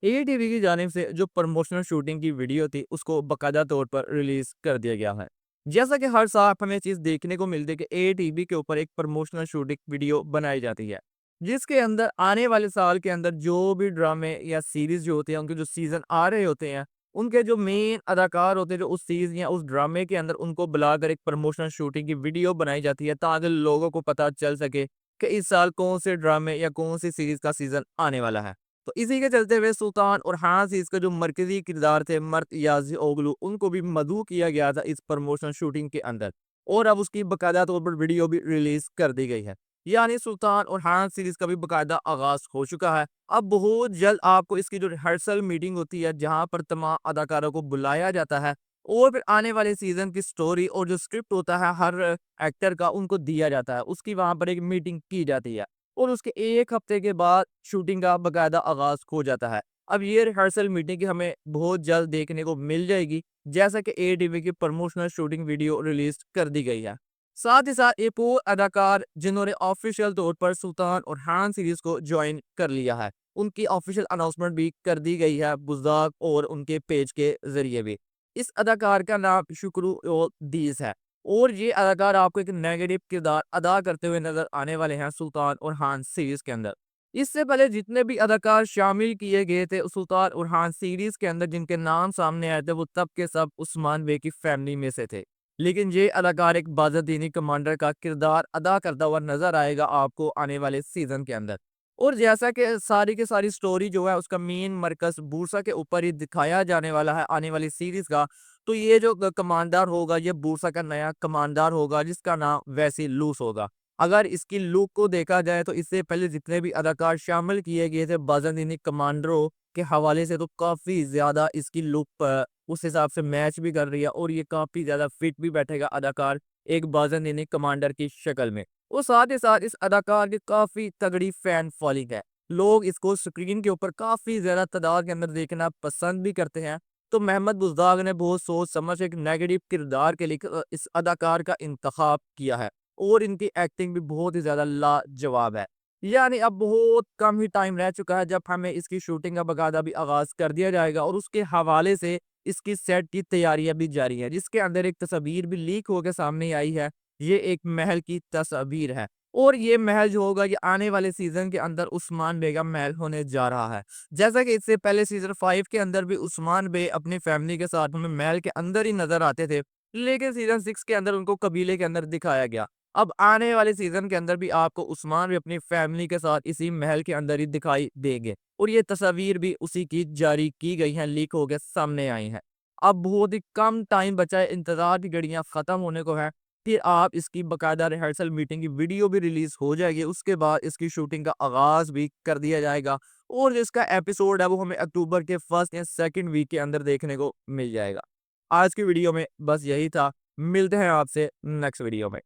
ATV की जानिब से जो प्रमोशनल शूटिंग की वीडियो थी, उसको बाकायदा तौर पर रिलीज़ कर दिया गया है। जैसा कि हर साल हमें चीज़ देखने को मिलती है कि एटीवी के ऊपर एक प्रमोशनल शूटिंग वीडियो बनाई जाती है, जिसके अंदर आने वाले साल के अंदर जो भी ड्रामे या सीरीज़ जो होते हैं, उनके जो सीज़न आ रहे होते हैं, उनके जो मेन अदाकार होते हैं, जो उस सीज़ या उस ड्रामे के अंदर उनको बुलाकर एक प्रमोशनल शूटिंग की वीडियो बनाई जाती है, ताकि लोगों को पता चल सके कि इस साल कौन से ड्रामे या कौन सी सीरीज़ का सीज़न आने वाला है। तो इसी के चलते हुए सुल्तान और हास इसका जो मरकज़ी किरदार थे मर्द याज़ी ओगलू, उनको भी मदऊ किया गया था इस प्रमोशनल शूटिंग के अंदर और अब उसकी बाकायदा तौर पर वीडियो भी रिलीज़ कर दी गई है। यानी सुल्तान और हास सीरीज़ का भी बाकायदा आगाज़ हो चुका है। अब बहुत जल्द आपको इसकी जो रिहर्सल मीटिंग होती है, जहाँ पर तमाम अदाकारों को बुलाया जाता है और फिर आने वाले सीज़न की स्टोरी और जो स्क्रिप्ट होता है हर एक्टर का उनको दिया जाता है। उसकी वहाँ पर एक मीटिंग की जाती है। और उसके 1 हफ्ते के बाद शूटिंग का बाकायदा आगाज़ हो जाता है। अब ये रिहर्सल मीटिंग की हमें बहुत जल्द देखने को मिल जाएगी, जैसा कि एटीवी की प्रमोशनल शूटिंग वीडियो रिलीज़ कर दी गई है। साथ ही साथ एक और अदाकार जिन्होंने ऑफ़िशियल तौर पर सुल्तान और हान सीरीज़ को जॉइन कर लिया है। उनकी ऑफ़िशियल अनाउंसमेंट भी कर दी गई है बुज़दाक और उनके पेज के ज़रिए भी। इस अदाकार का नाम शुक्रू दीस है। और ये अदाकार आपको एक नेगेटिव किरदार अदा करते हुए नज़र आने वाले हैं सुल्तान और हान सीरीज़ के अंदर। इससे पहले जितने भी अदाकार शामिल किए गए थे सुल्तान और हान सीरीज़ के अंदर जिनके नाम सामने आए थे, वो सब के सब उस्मान बे की फैमिली में से थे। लेकिन ये अदाकार एक बाज़-दीनी कमांडर का किरदार अदा करता हुआ नज़र आएगा आपको आने वाले सीज़न के अंदर। और जैसा कि सारी की सारी स्टोरी जो है उसका मेन मरकज़ बूरसा के ऊपर ही दिखाया जाने वाला है आने वाली सीरीज़ का, तो ये जो कमांडर होगा, ये बूरसा का नया कमांडर होगा जिसका नाम वैसी लूस होगा। अगर इसकी लुक को देखा जाए तो इससे पहले जितने भी अदाकार शामिल किए गए थे बाज़ानीनी कमांडरों के हवाले से, तो काफ़ी ज़्यादा इसकी लुक उस हिसाब से मैच भी कर रही है और ये काफ़ी ज़्यादा फिट भी बैठेगा अदाकार एक बाज़ानीनी कमांडर की शक्ल में। और साथ ही साथ इस अदाकार की काफ़ी तगड़ी फैन फॉलोइंग है। लोग इसको स्क्रीन के ऊपर काफ़ी ज़्यादा तादाद के अंदर देखना पसंद भी करते हैं। तो महमद बुज़दाग ने बहुत सोच समझ एक नेगेटिव किरदार के लिए इस अदाकार का इंतखाब किया है और इनकी एक्टिंग भी बहुत ही ज़्यादा लाजवाब है। यानी अब बहुत कम ही टाइम रह चुका है जब हमें इसकी शूटिंग का बाकायदा भी आगाज़ कर दिया जाएगा और उसके हवाले से इसकी सेट की तैयारियां भी जारी हैं, जिसके अंदर एक तस्वीर भी लीक होकर सामने आई है। ये एक महल की तस्वीर है और ये महल जो होगा ये आने वाले सीज़न के अंदर उस्मान बेगम महल होने जा रहा है। जैसा कि इससे पहले सीज़न 5 के अंदर भी उस्मान बे अपनी फैमिली के साथ हमें महल के अंदर ही नज़र आते थे, लेकिन सीज़न 6 के अंदर उनको कबीले के अंदर दिखाया गया। अब आने वाले सीज़न के अंदर भी आपको उस्मान भी अपनी फैमिली के साथ इसी महल के अंदर ही दिखाई देंगे और ये तस्वीर भी उसी की जारी की गई हैं, लीक होके सामने आई हैं। अब बहुत ही कम टाइम बचा है, इंतज़ार की घड़ियाँ ख़त्म होने को है। फिर आप इसकी बाकायदा रिहर्सल मीटिंग की वीडियो भी रिलीज़ हो जाएगी, उसके बाद इसकी शूटिंग का आगाज़ भी कर दिया जाएगा और जो इसका एपिसोड है वो हमें अक्टूबर के फर्स्ट या सेकंड वीक के अंदर देखने को मिल जाएगा। आज की वीडियो में बस यही था। मिलते हैं आपसे नेक्स्ट वीडियो में।